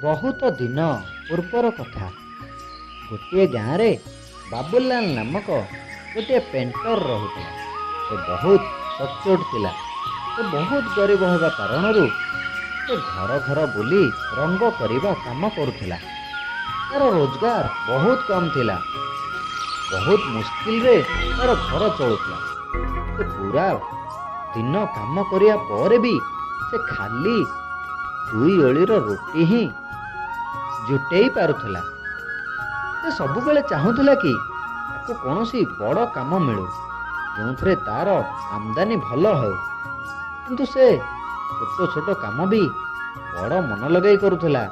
ବହୁତ ଦିନ ପୂର୍ବର କଥା। ଗୋଟିଏ ଗାଁରେ ବାବୁଲାଲ ନାମକ ଗୋଟିଏ ପେଣ୍ଟର ରହୁଥିଲା। ସେ ବହୁତ ସଚ୍ଚୋଟ ଥିଲା। ସେ ବହୁତ ଗରିବ ହେବା କାରଣରୁ ସେ ଘର ଘର ବୁଲି ରଙ୍ଗ କରିବା କାମ କରୁଥିଲା। ତାର ରୋଜଗାର ବହୁତ କମ୍ ଥିଲା। ବହୁତ ମୁସ୍କିଲରେ ତାର ଘର ଚଳୁଥିଲା। ସେ ପୁରା ଦିନ କାମ କରିବା ପରେ ବି ସେ ଖାଲି 2 ଓଳିର ରୁଟି ହିଁ ଜୁଟେଇ ପାରୁଥିଲା। ସେ ସବୁବେଳେ ଚାହୁଁଥିଲା କି ତାକୁ କୌଣସି ବଡ଼ କାମ ମିଳୁ, ଯେଉଁଥିରେ ତାର ଆମଦାନୀ ଭଲ ହେଉ। କିନ୍ତୁ ସେ ଛୋଟ ଛୋଟ କାମ ବି ବଡ଼ ମନ ଲଗାଇ କରୁଥିଲା।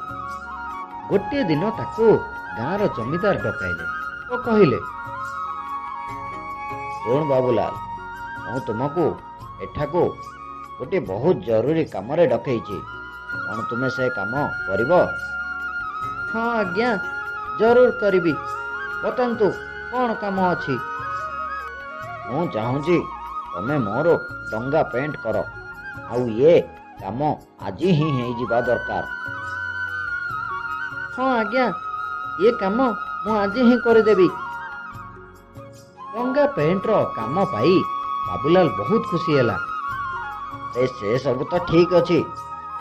ଗୋଟିଏ ଦିନ ତାକୁ ଗାଁର ଜମିଦାର ଡକାଇଲେ ଓ କହିଲେ, ଶୁଣ ବାବୁଲାଲ, ମୁଁ ତୁମକୁ ଏଠାକୁ ଗୋଟିଏ ବହୁତ ଜରୁରୀ କାମରେ ଡକେଇଛି। କ'ଣ ତୁମେ ସେ କାମ କରିବ? ହଁ ଆଜ୍ଞା, ଜରୁର କରିବି। ବତାନ୍ତୁ କ'ଣ କାମ ଅଛି? ମୁଁ ଚାହୁଁଛି ତମେ ମୋର ଡଙ୍ଗା ପେଣ୍ଟ କର, ଆଉ ଏ କାମ ଆଜି ହିଁ ହେଇଯିବା ଦରକାର। ହଁ ଆଜ୍ଞା, ଏ କାମ ମୁଁ ଆଜି ହିଁ କରିଦେବି। ଡଙ୍ଗା ପେଣ୍ଟର କାମ ପାଇ ବାବୁଲାଲ ବହୁତ ଖୁସି ହେଲା। ସେ ସବୁ ତ ଠିକ ଅଛି,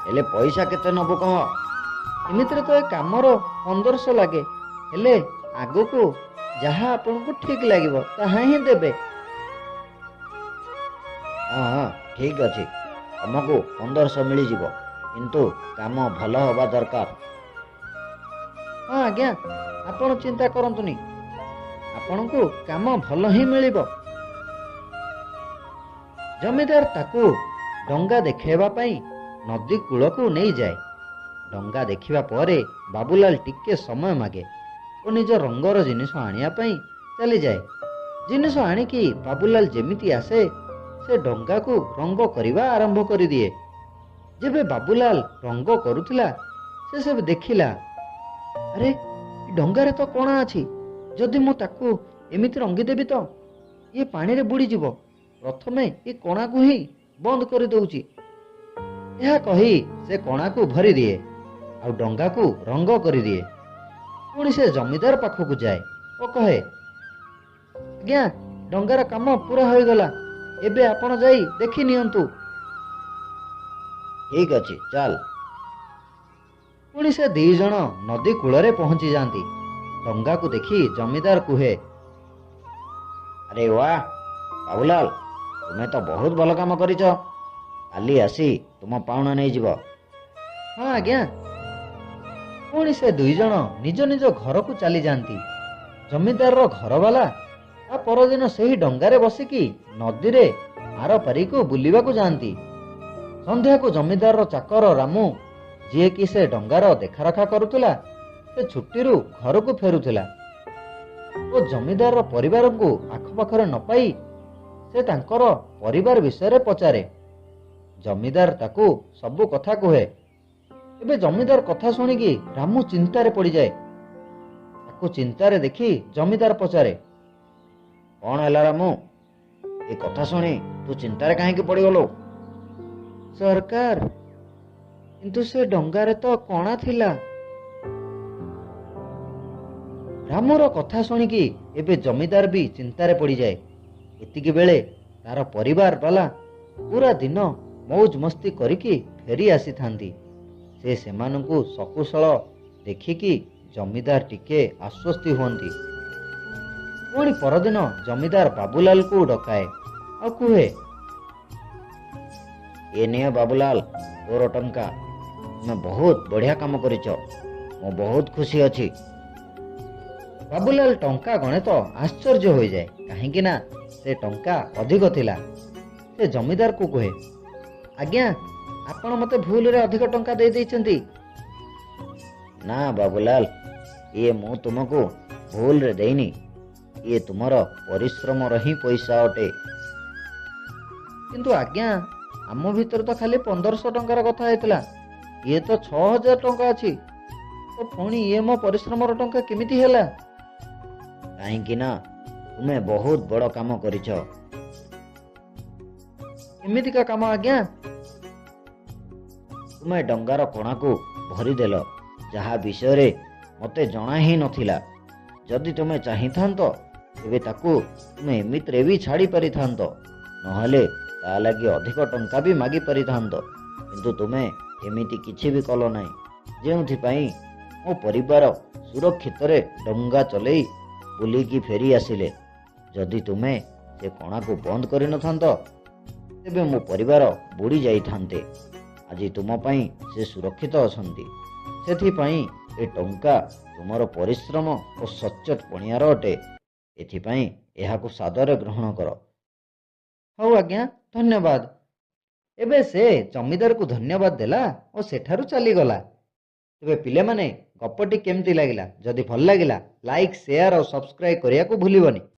ହେଲେ ପଇସା କେତେ ନେବୁ କହ? ଏମିତିରେ ତ ଏ କାମର 1500 ଲାଗେ, ହେଲେ ଆଗକୁ ଯାହା ଆପଣଙ୍କୁ ଠିକ ଲାଗିବ ତାହା ହିଁ ଦେବେ। ହଁ ଠିକ ଅଛି, ତମକୁ 1500 ମିଳିଯିବ, କିନ୍ତୁ କାମ ଭଲ ହେବା ଦରକାର। ହଁ ଆଜ୍ଞା, ଆପଣ ଚିନ୍ତା କରନ୍ତୁନି, ଆପଣଙ୍କୁ କାମ ଭଲ ହିଁ ମିଳିବ। ଜମିଦାର ତାକୁ ଡଙ୍ଗା ଦେଖାଇବା ପାଇଁ ନଦୀ କୂଳକୁ ନେଇଯାଏ। ଡଙ୍ଗା ଦେଖିବା ପରେ ବାବୁଲାଲ ଟିକେ ସମୟ ମାଗେ ଓ ନିଜ ରଙ୍ଗର ଜିନିଷ ଆଣିବା ପାଇଁ ଚାଲିଯାଏ। ଜିନିଷ ଆଣିକି ବାବୁଲାଲ ଯେମିତି ଆସେ, ସେ ଡଙ୍ଗାକୁ ରଙ୍ଗ କରିବା ଆରମ୍ଭ କରିଦିଏ। ଯେବେ ବାବୁଲାଲ ରଙ୍ଗ କରୁଥିଲା, ସେ ଦେଖିଲା, ଆରେ ଏ ଡଙ୍ଗାରେ ତ କଣା ଅଛି। ଯଦି ମୁଁ ତାକୁ ଏମିତି ରଙ୍ଗିଦେବି ତ ଇଏ ପାଣିରେ ବୁଡ଼ିଯିବ। ପ୍ରଥମେ ଏ କଣାକୁ ହିଁ ବନ୍ଦ କରିଦେଉଛି। ଏହା କହି ସେ କଣାକୁ ଭରିଦିଏ ଆଉ ଡଙ୍ଗାକୁ ରଙ୍ଗ କରିଦିଏ। ପୁଣି ସେ ଜମିଦାର ପାଖକୁ ଯାଏ ଓ କହେ, ଆଜ୍ଞା, ଡଙ୍ଗାର କାମ ପୁରା ହୋଇଗଲା। ଏବେ ଆପଣ ଯାଇ ଦେଖି ନିଅନ୍ତୁ। ଠିକ ଅଛି, ଚାଲ। ପୁଣି ସେ 2 ଜଣ ନଦୀ କୂଳରେ ପହଞ୍ଚି ଯାଆନ୍ତି। ଡଙ୍ଗାକୁ ଦେଖି ଜମିଦାର କୁହେ, ଆରେ ୱାଃ ବାବୁଲାଲ, ତୁମେ ତ ବହୁତ ଭଲ କାମ କରିଛ। କାଲି ଆସି ତୁମ ପାଉଣା ନେଇଯିବ। ହଁ ଆଜ୍ଞା। ପୁଣି ସେ 2 ଜଣ ନିଜ ନିଜ ଘରକୁ ଚାଲି ଯାଆନ୍ତି। ଜମିଦାରର ଘରବାଲା ତା ପରଦିନ ସେହି ଡଙ୍ଗାରେ ବସିକି ନଦୀରେ ଆର ପାରିକୁ ବୁଲିବାକୁ ଯାଆନ୍ତି। ସନ୍ଧ୍ୟାକୁ ଜମିଦାରର ଚାକର ରାମୁ, ଯିଏକି ସେ ଡଙ୍ଗାର ଦେଖାରଖା କରୁଥିଲା, ସେ ଛୁଟିରୁ ଘରକୁ ଫେରୁଥିଲା ଓ ଜମିଦାରର ପରିବାରକୁ ଆଖପାଖରେ ନ ପାଇ ସେ ତାଙ୍କର ପରିବାର ବିଷୟରେ ପଚାରେ। ଜମିଦାର ତାକୁ ସବୁ କଥା କୁହେ। ଏବେ ଜମିଦାର କଥା ଶୁଣିକି ରାମୁ ଚିନ୍ତାରେ ପଡ଼ିଯାଏ। ତାକୁ ଚିନ୍ତାରେ ଦେଖି ଜମିଦାର ପଚାରେ, କ'ଣ ହେଲା ରାମୁ? ଏ କଥା ଶୁଣି ତୁ ଚିନ୍ତାରେ କାହିଁକି ପଡ଼ିଗଲୁ? ସରକାର, କିନ୍ତୁ ସେ ଡଙ୍ଗାରେ ତ କଣା ଥିଲା। ରାମୁର କଥା ଶୁଣିକି ଏବେ ଜମିଦାର ବି ଚିନ୍ତାରେ ପଡ଼ିଯାଏ। ଏତିକି ବେଳେ ତାର ପରିବାର ବାଲା ପୁରା ଦିନ ମୌଜ ମସ୍ତି କରିକି ଫେରି ଆସିଥାନ୍ତି। ସେ ସେମାନଙ୍କୁ ସକୁଶଳ ଦେଖିକି ଜମିଦାର ଟିକେ ଆଶ୍ୱସ୍ତି ହୁଅନ୍ତି। ପୁଣି ପରଦିନ ଜମିଦାର ବାବୁଲାଲକୁ ଡକାଏ ଆଉ କୁହେ, ଏ ନିଅ ବାବୁଲାଲ, ତୋର ଟଙ୍କା। ତୁମେ ବହୁତ ବଢ଼ିଆ କାମ କରିଛ। ମୁଁ ବହୁତ ଖୁସି ଅଛି। ବାବୁଲାଲ ଟଙ୍କା ଗଣେ ତ ଆଶ୍ଚର୍ଯ୍ୟ ହୋଇଯାଏ, କାହିଁକି ନା ସେ ଟଙ୍କା ଅଧିକ ଥିଲା। ସେ ଜମିଦାରକୁ କୁହେ, ଆଜ୍ଞା, ଆପଣ ମୋତେ ଭୁଲରେ ଅଧିକ ଟଙ୍କା ଦେଇଦେଇଛନ୍ତି। ନା ବାବୁଲାଲ, ଇଏ ମୁଁ ତୁମକୁ ଭୁଲରେ ଦେଇନି। ଇଏ ତୁମର ପରିଶ୍ରମର ହିଁ ପଇସା ଅଟେ। କିନ୍ତୁ ଆଜ୍ଞା, ଆମ ଭିତରେ ତ ଖାଲି 1500 ଟଙ୍କାର କଥା ହେଇଥିଲା। ଇଏ ତ 6000 ଟଙ୍କା ଅଛି। ତ ପୁଣି ଇଏ ମୋ ପରିଶ୍ରମର ଟଙ୍କା କେମିତି ହେଲା? କାହିଁକି ନା ତୁମେ ବହୁତ ବଡ଼ କାମ କରିଛ। କେମିତିକା କାମ ଆଜ୍ଞା? ତୁମେ ଡଙ୍ଗାର କଣାକୁ ଭରିଦେଲ ଯାହା ବିଷୟରେ ମୋତେ ଜଣା ହିଁ ନଥିଲା। ଯଦି ତୁମେ ଚାହିଁଥାନ୍ତ ତେବେ ତାକୁ ତୁମେ ଏମିତିରେ ବି ଛାଡ଼ି ପାରିଥାନ୍ତ, ନହେଲେ ତା ଲାଗି ଅଧିକ ଟଙ୍କା ବି ମାଗି ପାରିଥାନ୍ତ। କିନ୍ତୁ ତୁମେ ଏମିତି କିଛି ବି କଲ ନାହିଁ, ଯେଉଁଥିପାଇଁ ମୋ ପରିବାର ସୁରକ୍ଷିତରେ ଡଙ୍ଗା ଚଲେଇ ବୁଲିକି ଫେରି ଆସିଲେ। ଯଦି ତୁମେ ସେ କଣାକୁ ବନ୍ଦ କରିନଥାନ୍ତ ତେବେ ମୋ ପରିବାର ବୁଡ଼ି ଯାଇଥାନ୍ତେ। ଆଜି ତୁମ ପାଇଁ ସେ ସୁରକ୍ଷିତ ଅଛନ୍ତି। ସେଥିପାଇଁ ଏ ଟଙ୍କା ତୁମର ପରିଶ୍ରମ ଓ ସଚ୍ଚୋଟ ପଣିଆର ଅଟେ। ଏଥିପାଇଁ ଏହାକୁ ସାଦରେ ଗ୍ରହଣ କର। ହଉ ଆଜ୍ଞା, ଧନ୍ୟବାଦ। ଏବେ ସେ ଜମିଦାରକୁ ଧନ୍ୟବାଦ ଦେଲା ଓ ସେଠାରୁ ଚାଲିଗଲା। ତେବେ ପିଲାମାନେ, ଗପଟି କେମିତି ଲାଗିଲା? ଯଦି ଭଲ ଲାଗିଲା ଲାଇକ୍, ସେୟାର ଆଉ ସବସ୍କ୍ରାଇବ୍ କରିବାକୁ ଭୁଲିବନି।